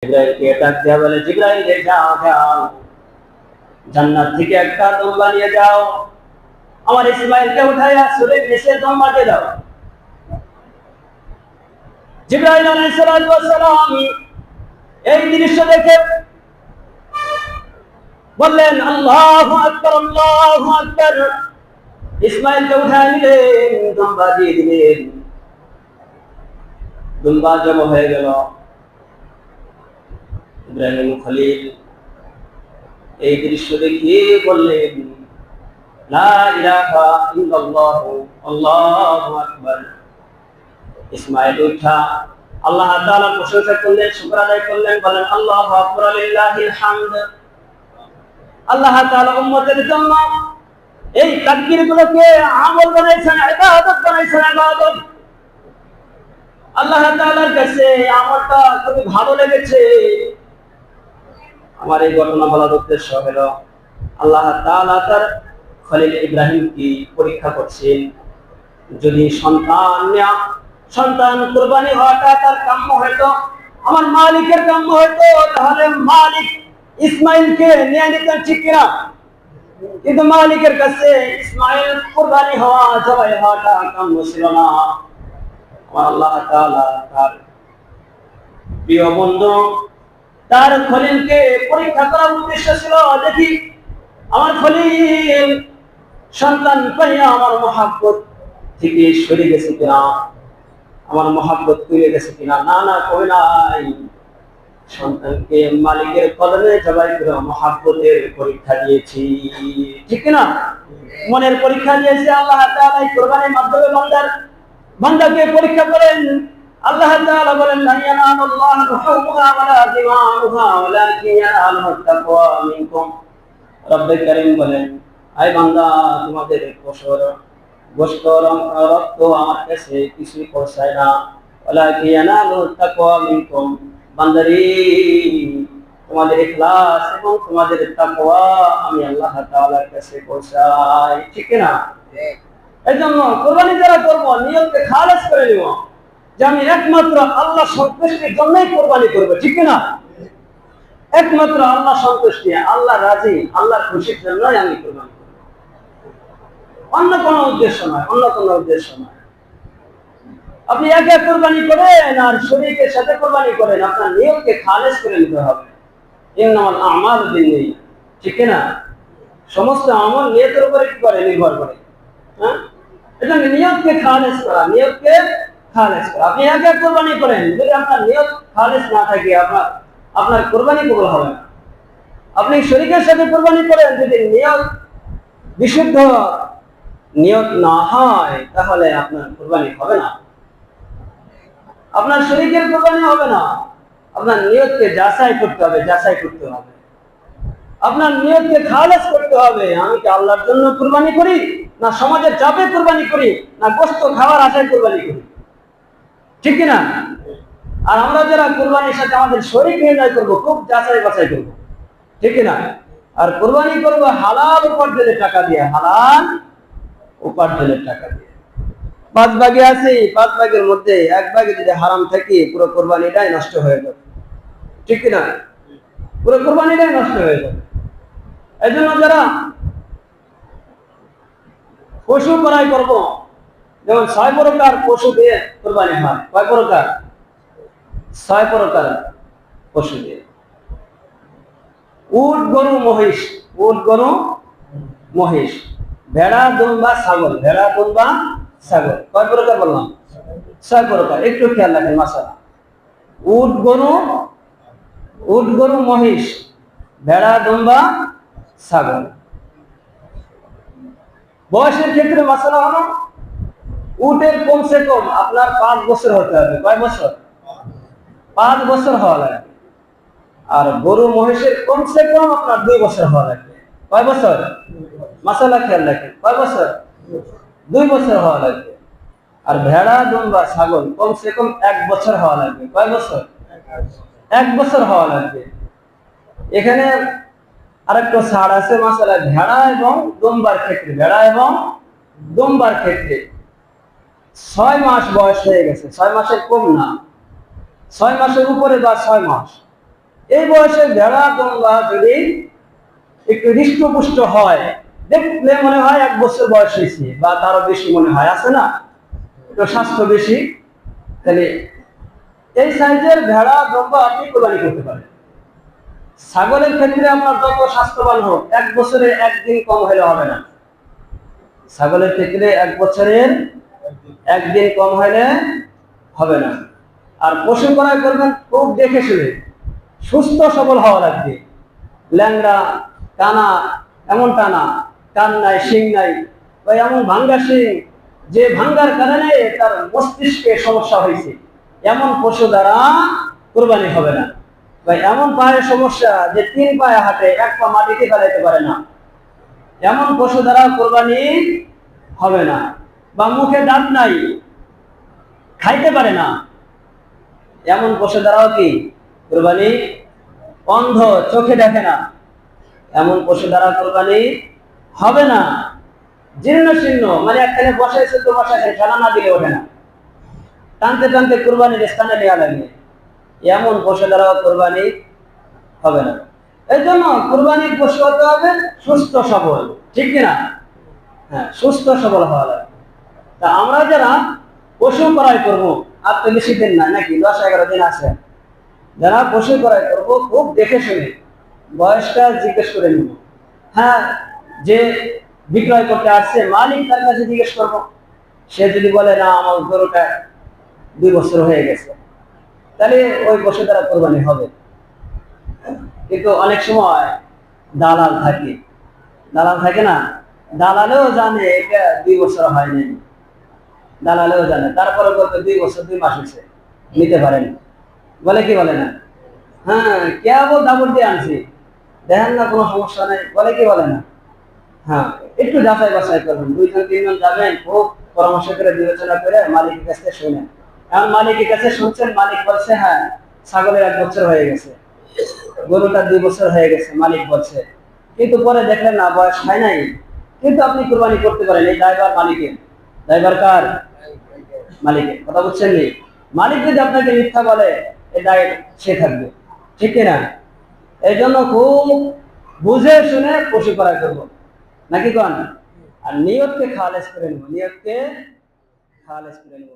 জিবরাইলকে ডাক দেয়া বলে, জিবরাইল রে যাও যাও, জান্নাত থেকে একটা দুম্বা নিয়ে যাও, আমার ইসমাইলকে উঠাইয়া সুরে মেসে দুম্বা দিয়ে দাও। জিবরাইল আলাইহিস সালাম এই দৃশ্য দেখে বললেন, আল্লাহু আকবার, আল্লাহু আকবার। ইসমাইলকে উঠায় নিলেন, দুম্বা দিয়ে দিলেন, দুম্বা জমা হয়ে গেল। ইব্রাহিম খলিল এই দৃশ্য দেখিয়ে বললেন, লা ইলাহা ইল্লাল্লাহ, আল্লাহু আকবার। ইসমাইল উঠা আল্লাহ তাআলার প্রশংসা করলেন, শুকর আদায় করলেন, বলেন আল্লাহু আকবার, লিল্লাহিল হামদ। আল্লাহ তাআলা উম্মতের জন্য এই তাকবীরগুলোকে আমল বানাইছেন, ইবাদত বানাইছেন, ইবাদত। আল্লাহ তাআলার কাছে আমলটা খুবই ভালো লেগেছে। আমার এই ঘটনা বলার উদ্দেশ্য হলো, আল্লাহ তাআলা তার খলিল ইব্রাহিমকে পরীক্ষা করছেন। যদি সন্তান কুরবানি হওয়াটা তার কাম্য হয়তো, আমার মালিকের কাম্য হয়তো, তাহলে মালিক ইসমাইলকে নিয়ে নিতেন, ঠিক কিনা? কিন্তু মালিকের কাছে ইসমাইল কুরবানি হওয়া, জবাই হওয়াটা কাম্য ছিল না। আমার আল্লাহ তাআলা তার প্রিয় বন্ধু তার খলিলকে পরীক্ষা করার উদ্দেশ্য ছিল, দেখি আমার খলিল সন্তান পাইয়া আমার মহাব্বত থেকে সরে গেছে কিনা, আমার মহাব্বত তুলে গেছে কিনা। না না, কই নাই। সন্তানকে মালিকের কদমে জবাই করে মহাব্বতের পরীক্ষা দিয়েছি, ঠিক কিনা? মনের পরীক্ষা দিয়েছে আল্লাহ তাআলা। এই কুরবানির মাধ্যমে বান্দাকে পরীক্ষা করেন। আল্লাহ তাআলা বলেন, লা ইয়ানালুল্লাহু লুহুমুহা ওয়ালা দিমাউহা ওয়ালাকিন ইয়ানালুহুত তাকওয়া মিনকুম। রব্বে কারীম বলেন, আয় বান্দা, তোমাদের পশুর গোশত রক্ত আমার কাছে কিছুই পৌঁছায় না, ওয়ালাকিন ইয়ানালুহুত তাকওয়া মিনকুম। বান্দারে, তোমাদের ইখলাস এবং তোমাদের তাকওয়া আমি আল্লাহ তাআলার কাছে পৌঁছাই, ঠিক না? এজন্য কুরবানি যারা করব, নিয়তকে খালেস করে নিব যে আমি একমাত্র আল্লাহ সন্তুষ্টির জন্যই কুরবানি করব, ঠিক না? একমাত্র আল্লাহ সন্তুষ্টি, আল্লাহ রাজি, আল্লাহর খুশির জন্যই আমি কুরবানি করব, অন্য কোনো উদ্দেশ্য নয়, অন্য কোনো উদ্দেশ্য নয়। আপনি একা কুরবানি করেন আর শরীকের সাথে কুরবানি করেন, আপনার নিয়তকে খালেস করে নিতে হবে। ইন্নামাল আমালু বিন্নিয়াত, ঠিক না? সমস্ত আমল নিয়তের উপরে কি করে? নির্ভর করে। হ্যাঁ, এটা নিয়তকে খালেস করা, নিয়তকে খালেস করা। আপনি একা কুরবানি করেন, যদি আপনার নিয়ত খালেস না থাকে, আপনার কুরবানি কবুল হবে না। আপনি শরীকের সাথে কুরবানি করেন, যদি নিয়ত বিশুদ্ধ নিয়ত না হয়, তাহলে আপনার কুরবানি হবে না, আপনার শরীকের কুরবানি হবে না। আপনার নিয়তকে যাচাই করতে হবে, যাচাই করতে হবে। আপনার নিয়তকে খালেস করতে হবে। আমি কি আল্লাহর জন্য কুরবানি করি, না সমাজের চাপে কুরবানি করি, না গোশত খাওয়ার আশায় কুরবানি করি, ঠিক কিনা? আর আমরা যারা কুরবানির সাথে আমাদের শরীক নির্ণয় করবো, খুব যাচাই বাছাই করবো, ঠিক কিনা? আর কুরবানি করবো হালাল উপার্জনের টাকা দিয়ে, হালাল উপার্জনের টাকা দিয়ে। 5 ভাগে আছে, 5 ভাগের মধ্যে 1 ভাগে যদি হারাম থাকে, পুরো কুরবানিটাই নষ্ট হয়ে যাবে, ঠিক কিনা? পুরো কুরবানিটাই নষ্ট হয়ে যাবে। এই জন্য যারা পশু ক্রয় করবো, যেমন 6 প্রকার পশু দিয়ে কুরবানি হয়। কয় প্রকার? 6 প্রকার পশু দিয়ে। উট, গরু, মহিষ, উট, গরু, মহিষ, ভেড়া, দুম্বা, ছাগল, ভেড়া, দুম্বা, ছাগল। কয় প্রকার বললাম? 6 প্রকার। একটু খেয়াল রাখেন মাশাআল্লাহ। উট, গরু, মহিষ, ভেড়া, দুম্বা, ছাগল। বয়সের ক্ষেত্রে মাসালা হলো, উটের কমসে কম আপনার 5 বছর হতে হবে। কয় বছর? 5 বছর হওয়া লাগবে। আর গরু মহিষের কমসে কম আপনার 2 বছর হওয়া লাগবে। কয় বছর? মাসালা খেয়াল রাখেন, কয় বছর? 2 বছর হওয়া লাগবে। আর ভেড়া, দুম্বা, ছাগল কমসে কম 1 বছর হওয়া লাগবে। কয় বছর? 1 বছর হওয়া লাগবে। এখানে আরেকটা ছাড় আছে মাসালা, ভেড়া এবং দুম্বার ক্ষেত্রে। ভেড়া এবং দুম্বার ক্ষেত্রে 6 মাস বয়স হয়ে গেছে, 6 মাসের কম না, 6 মাসের উপরে বা 6 মাস, এই বয়সে ভেড়া তোমরা যদি একটু হৃষ্টপুষ্ট হয়, দেখলে মনে হয় 1 বছর বয়স হয়েছে বা তারও বেশি মনে হয়, আছে না, একটু স্বাস্থ্য বেশি, তাহলে এই সাইজের ভেড়া দ্রব্য আপনি কোরবানি করতে পারেন। ছাগলের ক্ষেত্রে আপনার যত স্বাস্থ্যবান হোক, 1 বছরে 1 দিন কম হলে হবে না। ছাগলের ক্ষেত্রে 1 বছরের 1 দিন কম হলে হবে না। আর পশু ক্রয় করবেন খুব দেখে শুনে, সুস্থ সবল হওয়া লাগবে। ল্যাংড়া টানা, এমন টানা, কান নাই, শিং নাই, বা এমন ভাঙ্গা শিং যে ভাঙ্গার কারণে তার মস্তিষ্কে সমস্যা হয়েছে, এমন পশু দ্বারা কোরবানি হবে না। বা এমন পায়ের সমস্যা যে 3 পায়ে হাঁটে, 1 পা মাটিতে ফেলাইতে পারে না, এমন পশু দ্বারা কোরবানি হবে না। বা মুখে দাঁত নাই, খাইতে পারে না, এমন পশু দ্বারাও কি কোরবানি, অন্ধ, চোখে দেখে না, এমন পশু দ্বারা কোরবানি হবে না। জীর্ণ শীর্ণ, মানে একখানে বসাইছে তো বসাইছে, খেলা না দিলে ওঠে না, টানতে টানতে কোরবানির স্থানে নেওয়া লাগে, এমন পশু দ্বারাও কোরবানি হবে না। এই জন্য কোরবানির পশু হতে হবে সুস্থ সবল, ঠিক কিনা? হ্যাঁ, সুস্থ সবল হওয়া লাগবে। তা আমরা যারা পশু ক্রয় করবো, আর তো বেশি দিন না, নাকি 10-11 দিন আছে, যারা পশু ক্রয় করবো খুব দেখে শুনে বয়সটা জিজ্ঞেস করে নিব। হ্যাঁ, যে বিক্রয় করতে আসছে মালিক, তার কাছে জিজ্ঞেস করবো। সে যদি বলে না আমার গরুটা 2 বছর হয়ে গেছে, তাহলে ওই পশু দ্বারা কোরবানি হবে। কিন্তু অনেক সময় দালাল থাকে, দালাল থাকে না, দালালেও জানে এটা 2 বছর হয়নি, দালালেও জানে, তারপরে বলতে 2 বছর 2 মাস হয়েছে, নিতে পারেন, বলে কি বলে না? হ্যাঁ, কেবল দাবর দিয়ে আনছি, দেখেন না কোনো সমস্যা নেই, বলে কি বলে না? হ্যাঁ, একটু যাচাই বাছাই করবেন, 2-3 জন যাবেন, খুব পরামর্শ করে বিবেচনা করে মালিকের কাছে শুনেন। এখন মালিকের কাছে শুনছেন, মালিক বলছে হ্যাঁ ছাগলের 1 বছর হয়ে গেছে, গরুটা 2 বছর হয়ে গেছে, মালিক বলছে, কিন্তু পরে দেখলেন না বয়স হয় নাই, কিন্তু আপনি কোরবানি করতে পারেন। এই ড্রাইভার মালিকের, ড্রাইভার কার? মালিকের। কথা বুঝছেন নি? মালিক যদি আপনাকে মিথ্যা বলে, এই দায় সে থাকবে, ঠিক কিনা? এই জন্য খুব বুঝে শুনে পশু ক্রয় করবো, নাকি কোন? আর নিয়তকে খালেস করে নেবো, নিয়তকে খালেস করে নেবো।